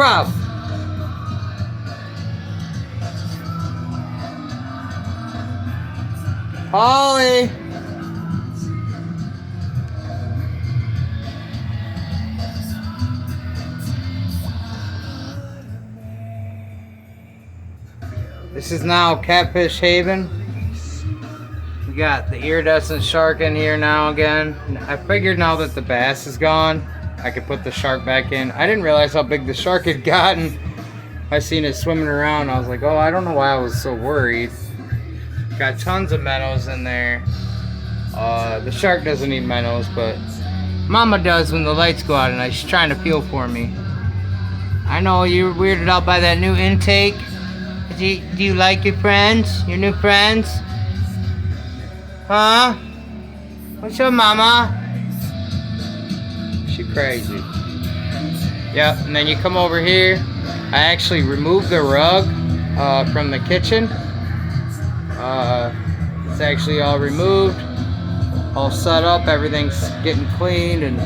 problem? Holly! This is now Catfish Haven. We got the iridescent shark in here now again. I figured now that the bass is gone, I could put the shark back in. I didn't realize how big the shark had gotten. I seen it swimming around. I was like, oh, I don't know why I was so worried. Got tons of minnows in there. The shark doesn't eat minnows, but Mama does when the lights go out, and she's trying to feel for me. I know you're weirded out by that new intake. Do you like your friends? Your new friends? Huh? What's up, Mama? She crazy. Yep, and then you come over here. I actually removed the rug from the kitchen. It's actually all removed, all set up, everything's getting cleaned, and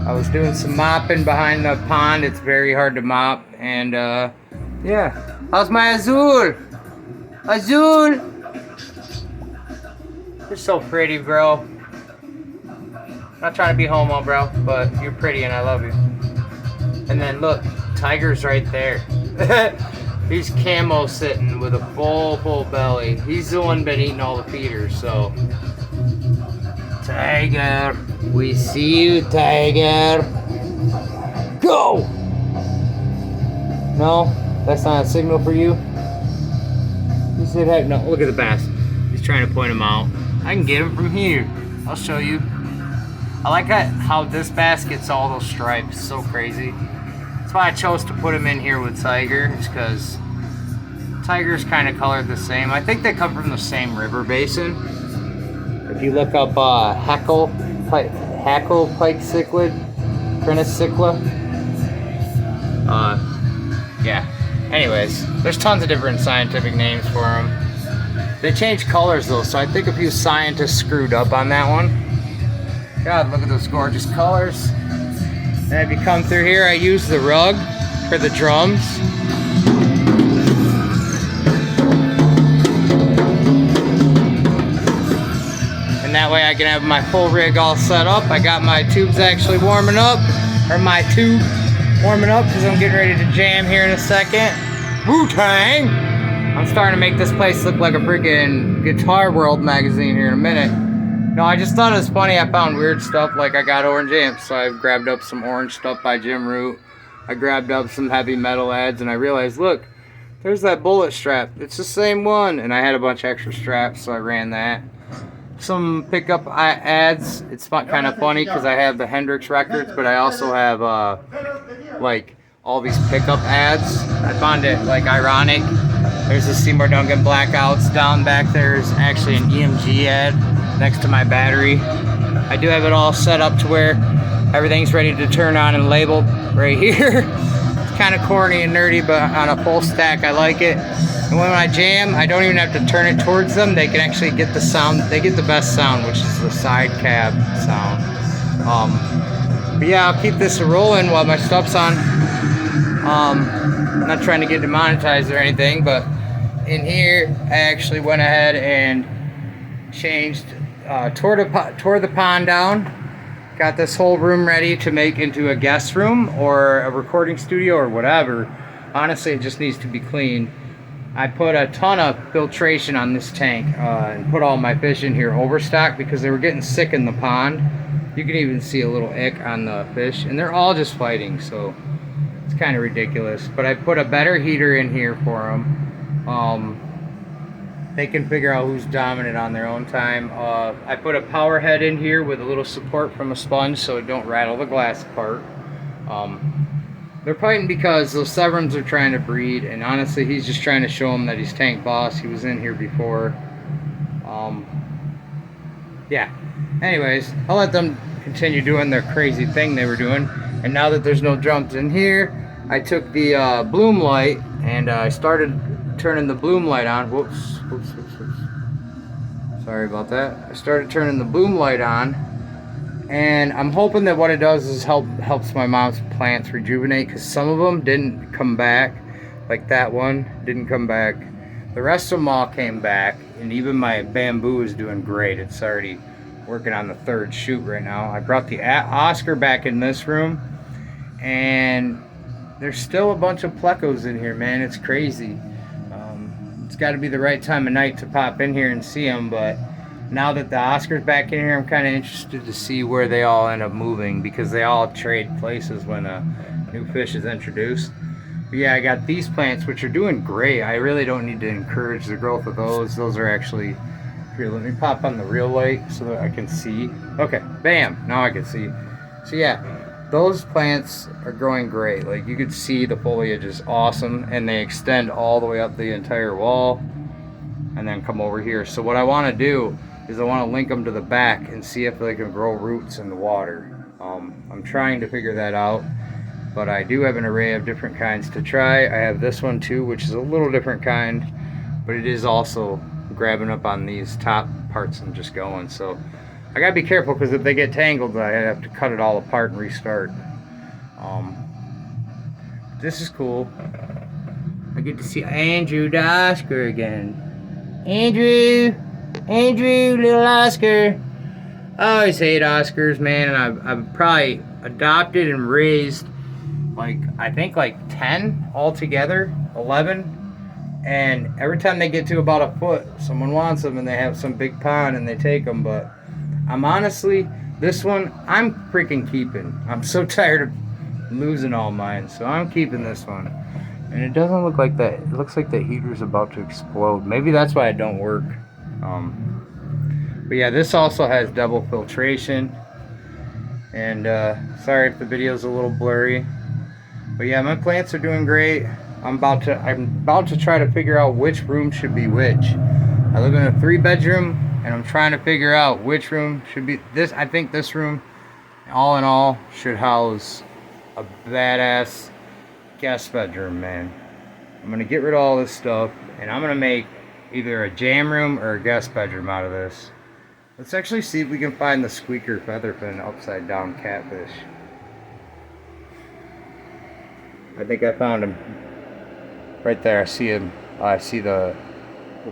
I was doing some mopping behind the pond. It's very hard to mop, and yeah. How's my Azul? Azul! You're so pretty, bro. I'm not trying to be homo, bro, but you're pretty and I love you. And then look, Tiger's right there. He's camo sitting with a full belly. He's the one been eating all the feeders, so. Tiger, we see you, Tiger. Go! No? That's not a signal for you? You said heck no. Look at the bass. He's trying to point him out. I can get him from here. I'll show you. I like how this bass gets all those stripes. It's so crazy. That's why I chose to put him in here with Tiger. It's because Tiger's kind of colored the same. I think they come from the same river basin. If you look up Hackle Pike Cichlid, Cichlid. Yeah. Anyways, there's tons of different scientific names for them. They change colors though, so I think a few scientists screwed up on that one. God, look at those gorgeous colors. And if you come through here, I use the rug for the drums. And that way I can have my full rig all set up. I got my tubes actually warming up, or my tube warming up, because I'm getting ready to jam here in a second. Wu-Tang! I'm starting to make this place look like a freaking Guitar World magazine here in a minute. No, I just thought it was funny. I found weird stuff, like I got orange amps, so I grabbed up some orange stuff by Jim Root. I grabbed up some heavy metal ads, and I realized, look, there's that bullet strap. It's the same one. And I had a bunch of extra straps, so I ran that. Some pickup ads. It's kind of funny because I have the Hendrix records, but I also have like all these pickup ads. I found it like ironic. There's the Seymour Duncan Blackouts down back. There's actually an EMG ad next to my battery. I do have it all set up to where everything's ready to turn on and labeled right here. It's kind of corny and nerdy, but on a full stack I like it. And when I jam, I don't even have to turn it towards them. They can actually get the sound. They get the best sound, which is the side cab sound. But yeah, I'll keep this rolling while my stuff's on. I'm not trying to get demonetized or anything, but in here, I actually went ahead and changed, tore the pond down. Got this whole room ready to make into a guest room or a recording studio or whatever. Honestly, it just needs to be cleaned. I put a ton of filtration on this tank and put all my fish in here overstocked because they were getting sick in the pond. You can even see a little ick on the fish, and they're all just fighting, so it's kind of ridiculous. But I put a better heater in here for them. They can figure out who's dominant on their own time. I put a power head in here with a little support from a sponge so it don't rattle the glass apart. They're fighting because those severems are trying to breed, and honestly, he's just trying to show them that he's tank boss. He was in here before. Yeah. Anyways, I'll let them continue doing their crazy thing they were doing. And now that there's no drums in here, I took the bloom light and I started turning the bloom light on. Whoops. Sorry about that. I started turning the bloom light on, And I'm hoping that what it does is helps my mom's plants rejuvenate, because some of them didn't come back. Like that one didn't come back. The rest of them all came back, and even my bamboo is doing great. It's already working on the 3rd shoot right now. I brought the Oscar back in this room, and there's still a bunch of plecos in here, man. It's crazy. It's got to be the right time of night to pop in here and see them, but now that the Oscar's back in here, I'm kind of interested to see where they all end up moving, because they all trade places when a new fish is introduced. But yeah, I got these plants, which are doing great. I really don't need to encourage the growth of those. Those are actually... Here, let me pop on the real light so that I can see. Okay, bam, now I can see. So yeah, those plants are growing great. Like, you could see the foliage is awesome, and they extend all the way up the entire wall and then come over here. So what I want to do is I want to link them to the back and see if they can grow roots in the water. I'm trying to figure that out, but I do have an array of different kinds to try. I have this one too, which is a little different kind, but it is also grabbing up on these top parts and just going. So I gotta be careful, because if they get tangled, I have to cut it all apart and restart. This is cool. I get to see Andrew the Oscar again. Andrew, little Oscar. I always hate Oscars, man, and I've probably adopted and raised I think 10 altogether, 11. And every time they get to about a foot, someone wants them, and they have some big pond and they take them. But I'm honestly, this one, I'm freaking keeping. I'm so tired of losing all mine, so I'm keeping this one. And it doesn't look like that. It looks like the heater's about to explode. Maybe that's why it don't work. But yeah, this also has double filtration. And sorry if the video's a little blurry. But yeah, my plants are doing great. I'm about to try to figure out which room should be which. I live in a 3-bedroom, and I'm trying to figure out which room should be this. I think this room, all in all, should house a badass guest bedroom, man. I'm gonna get rid of all this stuff, and I'm gonna make either a jam room or a guest bedroom out of this. Let's actually see if we can find the squeaker featherfin upside down catfish. I think I found him. Right there, I see him. I see the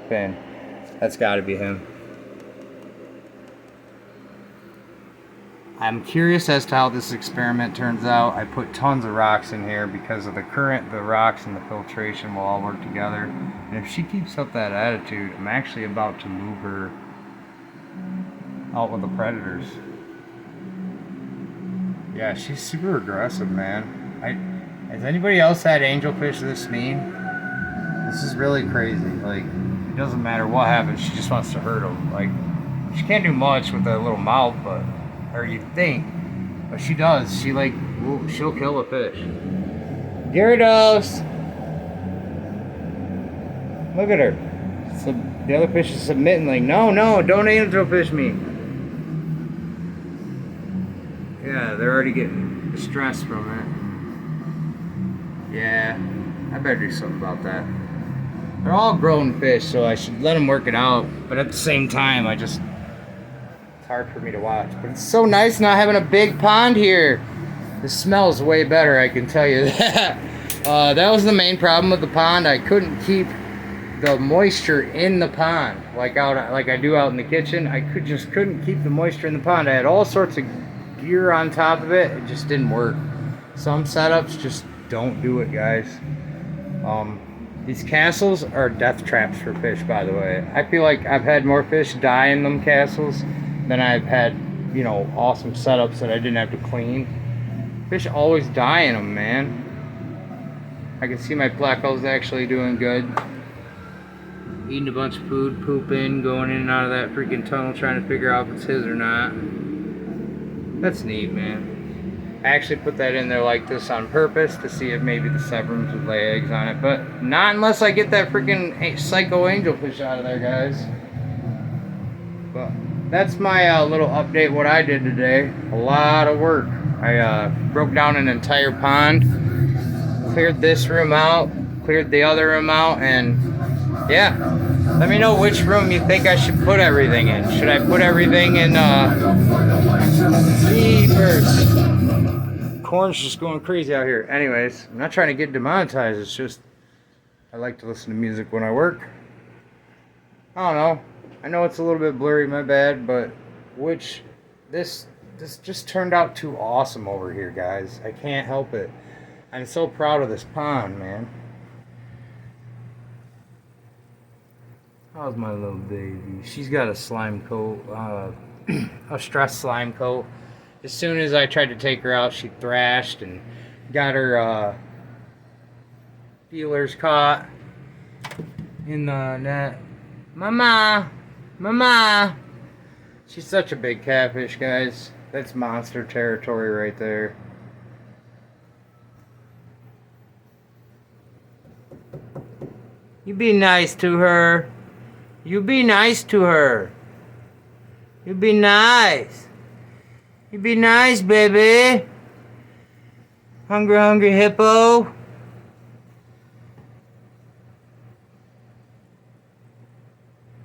fin. That's got to be him. I'm curious as to how this experiment turns out. I put tons of rocks in here because of the current, the rocks, and the filtration will all work together. And if she keeps up that attitude, I'm actually about to move her out with the predators. Yeah, she's super aggressive, man. Has anybody else had angelfish this mean? This is really crazy. Like, it doesn't matter what happens, she just wants to hurt them. Like, she can't do much with that little mouth, but, or you think, but she does. She she'll kill a fish. Gyarados! Look at her. So the other fish is submitting, like, no, don't angelfish me. Yeah, they're already getting distressed from it. Yeah, I better do something about that. They're all grown fish, so I should let them work it out. But at the same time, it's hard for me to watch. But it's so nice not having a big pond here. This smells way better, I can tell you that. That was the main problem with the pond. I couldn't keep the moisture in the pond like I do out in the kitchen. I just couldn't keep the moisture in the pond. I had all sorts of gear on top of it. It just didn't work. Some setups just don't do it, guys. These castles are death traps for fish, by the way. I feel like I've had more fish die in them castles than I've had, awesome setups that I didn't have to clean. Fish always die in them, man. I can see my plecos actually doing good. Eating a bunch of food, pooping, going in and out of that freaking tunnel, trying to figure out if it's his or not. That's neat, man. I actually put that in there like this on purpose to see if maybe the severems would lay eggs on it, but not unless I get that freaking psycho angelfish out of there, guys. But that's my little update what I did today. A lot of work. I broke down an entire pond, cleared this room out, cleared the other room out, and yeah. Let me know which room you think I should put everything in. Should I put everything in jeepers. Corn's just going crazy out here. Anyways, I'm not trying to get demonetized. It's just I like to listen to music when I work. I don't know. I know it's a little bit blurry, my bad, but this just turned out too awesome over here, guys. I can't help it. I'm so proud of this pond, man. How's my little baby? She's got a slime coat, a stress slime coat. As soon as I tried to take her out, she thrashed and got her feelers caught in the net. Mama! Mama! She's such a big catfish, guys. That's monster territory right there. You be nice to her. You be nice to her. You be nice. You be nice, baby. Hungry, hungry hippo.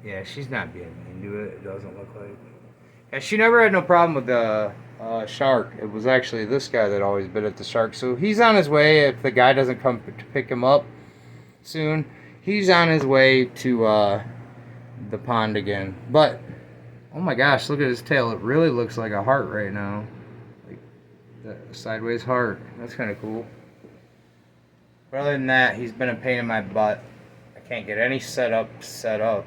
Yeah, she's not being into it. It doesn't look like. Yeah, she never had no problem with the shark. It was actually this guy that always bit at the shark. So he's on his way. If the guy doesn't come to pick him up soon, he's on his way to the pond again. But oh my gosh, look at his tail. It really looks like a heart right now, like the sideways heart. That's kind of cool. But other than that, he's been a pain in my butt. I can't get any setup set up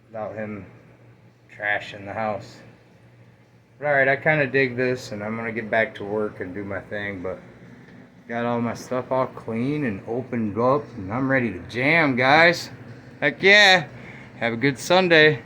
without him trashing the house. But alright, I kind of dig this, and I'm going to get back to work and do my thing, but got all my stuff all clean and opened up, and I'm ready to jam, guys. Heck yeah. Have a good Sunday.